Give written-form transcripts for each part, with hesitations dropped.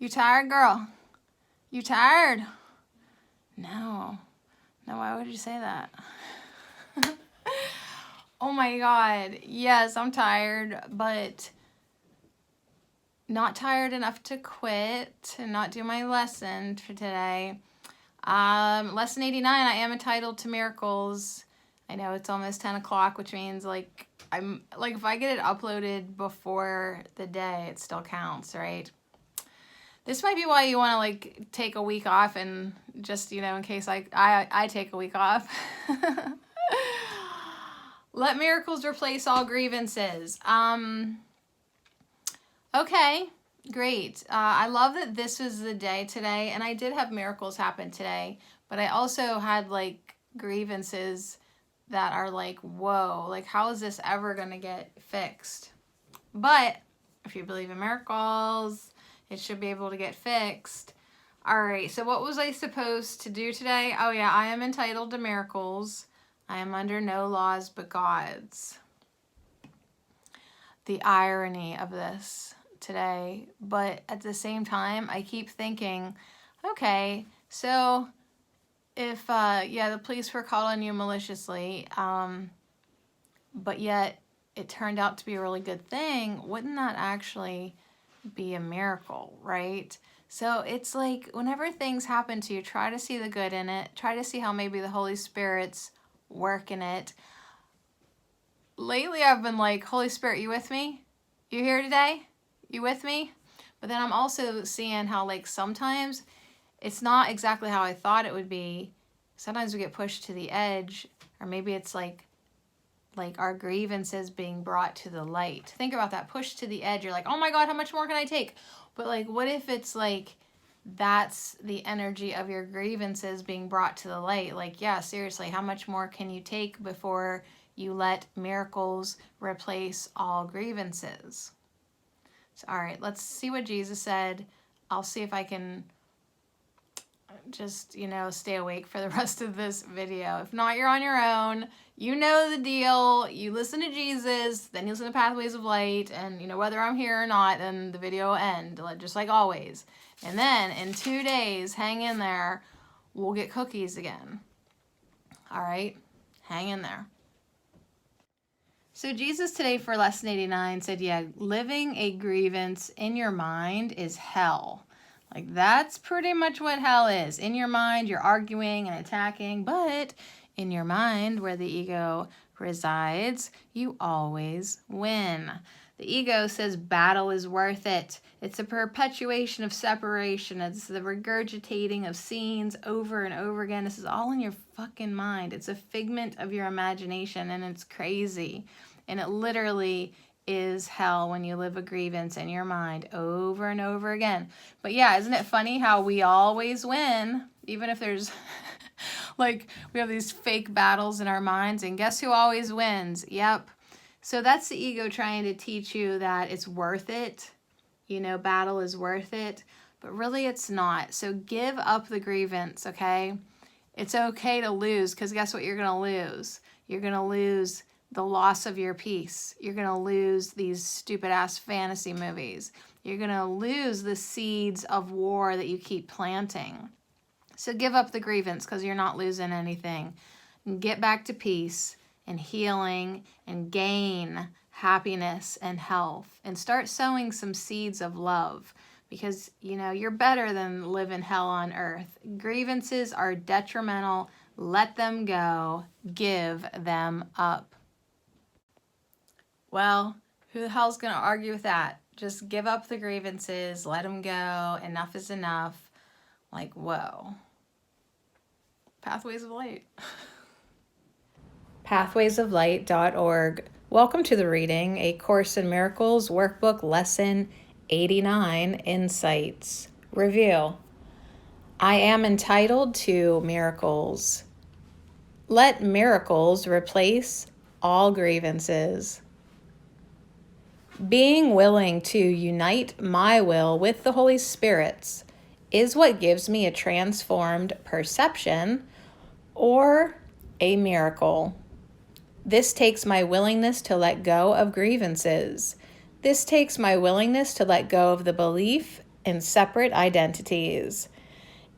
You tired, girl? You tired? No. No, why would you say that? Oh my God. Yes, I'm tired, but not tired enough to quit and not do my lesson for today. Lesson 89, I am entitled to miracles. I know it's almost 10 o'clock, which means like if I get it uploaded before the day, it still counts, right? This might be why you want to like take a week off and just, in case I take a week off. Let miracles replace all grievances. Okay, great. I love that this was the day today, and I did have miracles happen today, but I also had like grievances that are like, whoa, like how is this ever going to get fixed? But if you believe in miracles, it should be able to get fixed. All right, so what was I supposed to do today? Oh yeah, I am entitled to miracles. I am under no laws but God's. The irony of this today, but at the same time, I keep thinking, okay, so if, the police were called on you maliciously, but yet it turned out to be a really good thing, wouldn't that actually be a miracle, right? So it's like whenever things happen to you, try to see the good in it. Try to see how maybe the Holy Spirit's working it. Lately, I've been like, Holy Spirit, you with me? You here today? You with me? But then I'm also seeing how like sometimes it's not exactly how I thought it would be. Sometimes we get pushed to the edge, or maybe it's like our grievances being brought to the light. Think about that, pushed to the edge. You're like, oh my God, how much more can I take? But like, what if it's like, that's the energy of your grievances being brought to the light? Like, yeah, seriously, how much more can you take before you let miracles replace all grievances? So, all right, let's see what Jesus said. I'll see if I can just, stay awake for the rest of this video. If not, you're on your own. You know the deal. You listen to Jesus, then you listen to Pathways of Light, and, whether I'm here or not, then the video will end, just like always. And then in 2 days, hang in there, we'll get cookies again. All right? Hang in there. So Jesus today for lesson 89 said, yeah, living a grievance in your mind is hell. Like that's pretty much what hell is. In your mind, you're arguing and attacking, but in your mind where the ego resides, you always win. The ego says battle is worth it. It's a perpetuation of separation. It's the regurgitating of scenes over and over again. This is all in your fucking mind. It's a figment of your imagination, and it's crazy. And it literally is hell when you live a grievance in your mind over and over again. But yeah, isn't it funny how we always win, even if there's like we have these fake battles in our minds, and guess who always wins? Yep. So that's the ego trying to teach you that it's worth it. Battle is worth it, but really it's not. So give up the grievance, okay? It's okay to lose, because guess what you're going to lose? You're going to lose the loss of your peace. You're going to lose these stupid ass fantasy movies. You're going to lose the seeds of war that you keep planting. So give up the grievance, because you're not losing anything. And get back to peace and healing and gain happiness and health, and start sowing some seeds of love, because you're better than living hell on earth. Grievances are detrimental. Let them go. Give them up. Well, who the hell's going to argue with that? Just give up the grievances, let them go, enough is enough. Like, whoa. Pathways of Light. Pathwaysoflight.org. Welcome to the reading, A Course in Miracles, Workbook, Lesson 89, Insights. Review. I am entitled to miracles. Let miracles replace all grievances. Being willing to unite my will with the Holy Spirit's is what gives me a transformed perception or a miracle. This takes my willingness to let go of grievances. This takes my willingness to let go of the belief in separate identities.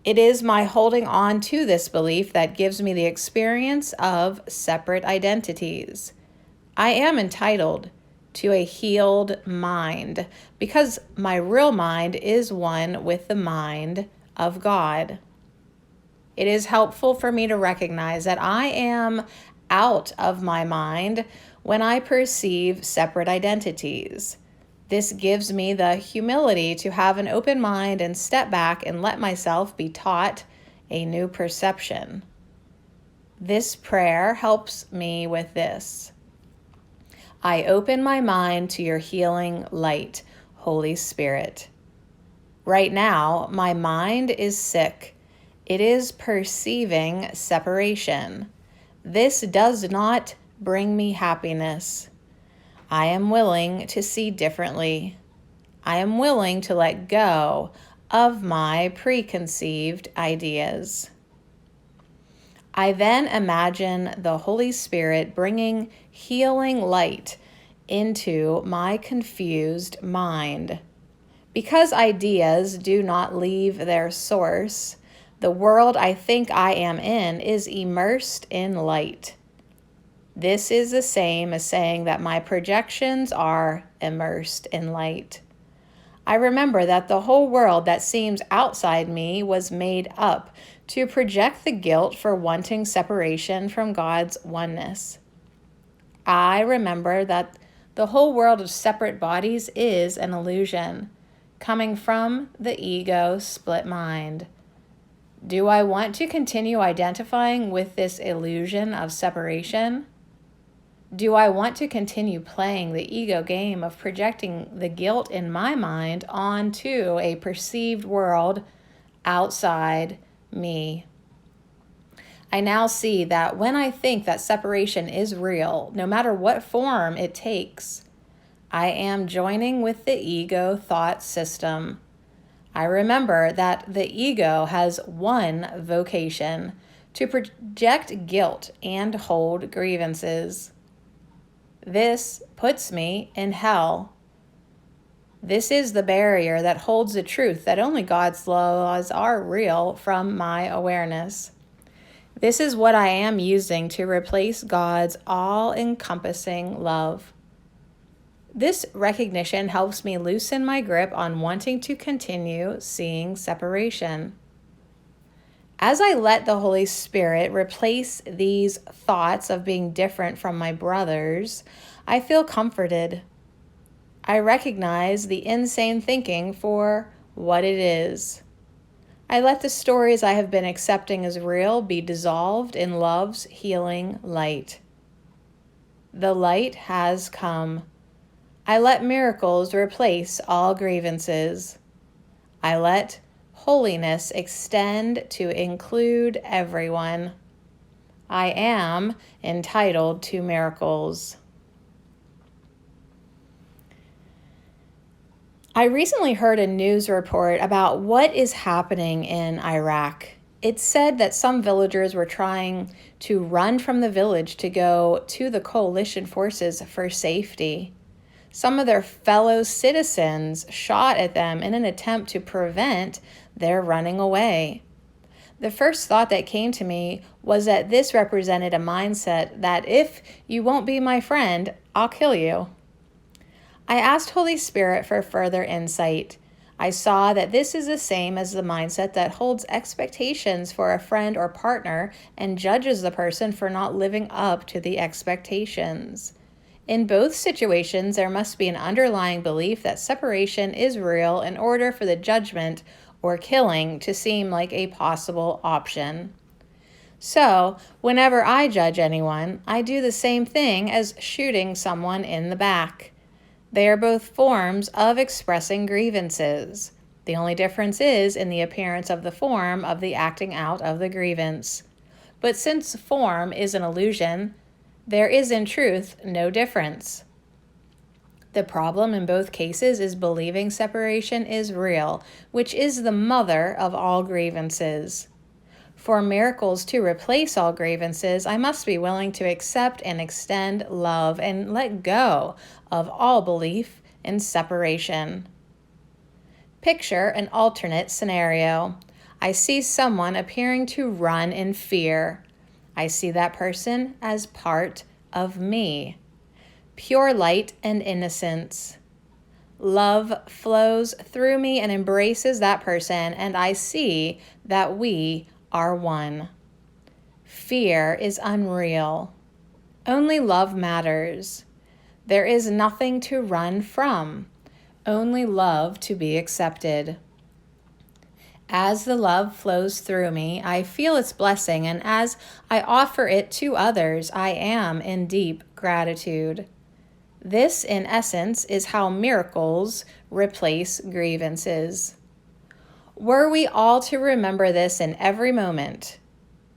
It is my holding on to this belief that gives me the experience of separate identities. I am entitled to a healed mind because my real mind is one with the mind of God. It is helpful for me to recognize that I am out of my mind when I perceive separate identities. This gives me the humility to have an open mind and step back and let myself be taught a new perception. This prayer helps me with this. I open my mind to your healing light, Holy Spirit. Right now, my mind is sick. It is perceiving separation. This does not bring me happiness. I am willing to see differently. I am willing to let go of my preconceived ideas. I then imagine the Holy Spirit bringing healing light into my confused mind. Because ideas do not leave their source, the world I think I am in is immersed in light. This is the same as saying that my projections are immersed in light. I remember that the whole world that seems outside me was made up to project the guilt for wanting separation from God's oneness. I remember that the whole world of separate bodies is an illusion, coming from the ego split mind. Do I want to continue identifying with this illusion of separation? Do I want to continue playing the ego game of projecting the guilt in my mind onto a perceived world outside me? I now see that when I think that separation is real, no matter what form it takes, I am joining with the ego thought system. I remember that the ego has one vocation: to project guilt and hold grievances. This puts me in hell. This is the barrier that holds the truth that only God's laws are real from my awareness. This is what I am using to replace God's all-encompassing love. This recognition helps me loosen my grip on wanting to continue seeing separation. As I let the Holy Spirit replace these thoughts of being different from my brothers, I feel comforted. I recognize the insane thinking for what it is. I let the stories I have been accepting as real be dissolved in love's healing light. The light has come. I let miracles replace all grievances. I let holiness extend to include everyone. I am entitled to miracles. I recently heard a news report about what is happening in Iraq. It said that some villagers were trying to run from the village to go to the coalition forces for safety. Some of their fellow citizens shot at them in an attempt to prevent their running away. The first thought that came to me was that this represented a mindset that if you won't be my friend, I'll kill you. I asked Holy Spirit for further insight. I saw that this is the same as the mindset that holds expectations for a friend or partner and judges the person for not living up to the expectations. In both situations, there must be an underlying belief that separation is real in order for the judgment or killing to seem like a possible option. So, whenever I judge anyone, I do the same thing as shooting someone in the back. They are both forms of expressing grievances. The only difference is in the appearance of the form of the acting out of the grievance. But since form is an illusion, there is in truth no difference. The problem in both cases is believing separation is real, which is the mother of all grievances. For miracles to replace all grievances, I must be willing to accept and extend love and let go of all belief in separation. Picture an alternate scenario. I see someone appearing to run in fear. I see that person as part of me. Pure light and innocence. Love flows through me and embraces that person, and I see that we are one. Fear is unreal. Only love matters. There is nothing to run from, only love to be accepted. As the love flows through me, I feel its blessing, and as I offer it to others, I am in deep gratitude. This, in essence, is how miracles replace grievances. Were we all to remember this in every moment,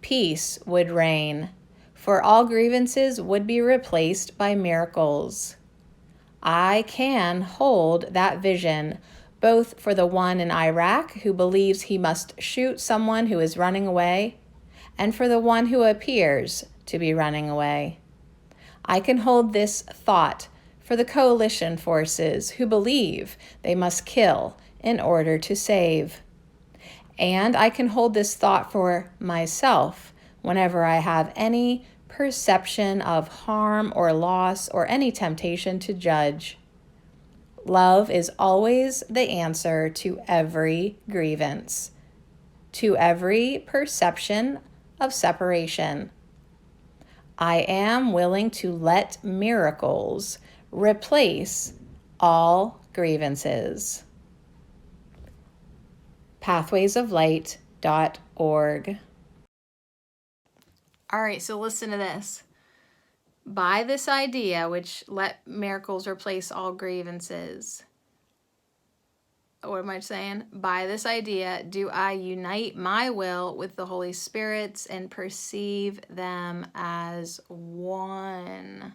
peace would reign, for all grievances would be replaced by miracles. I can hold that vision, both for the one in Iraq who believes he must shoot someone who is running away, and for the one who appears to be running away. I can hold this thought for the coalition forces who believe they must kill in order to save. And I can hold this thought for myself whenever I have any perception of harm or loss or any temptation to judge. Love is always the answer to every grievance, to every perception of separation. I am willing to let miracles replace all grievances. pathwaysoflight.org. All right, so listen to this. By this idea, which let miracles replace all grievances. What am I saying? By this idea, do I unite my will with the Holy Spirit's and perceive them as one.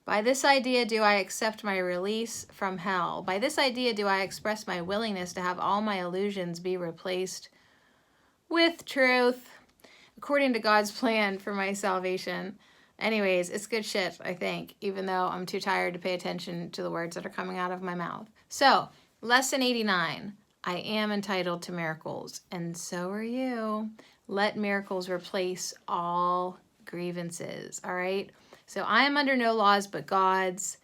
By this idea, do I accept my release from hell. By this idea, do I express my willingness to have all my illusions be replaced with truth, according to God's plan for my salvation. Anyways, it's good shit, I think, even though I'm too tired to pay attention to the words that are coming out of my mouth. So, lesson 89, I am entitled to miracles, and so are you. Let miracles replace all grievances, all right? So I am under no laws but God's.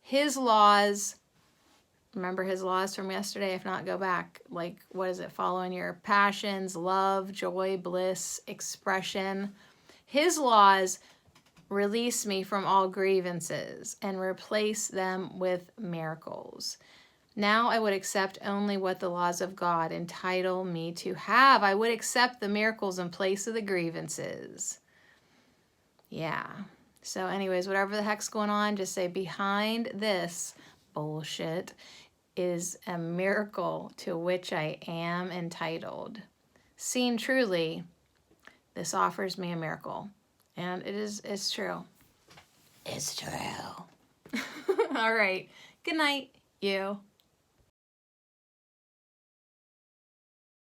His laws, remember his laws from yesterday? If not, go back. Like, what is it? Following your passions, love, joy, bliss, expression. His laws release me from all grievances and replace them with miracles. Now I would accept only what the laws of God entitle me to have. I would accept the miracles in place of the grievances. Yeah. So anyways, whatever the heck's going on, just say behind this bullshit is a miracle to which I am entitled. Seen truly, this offers me a miracle. And it's true. It's true. All right. Good night, you.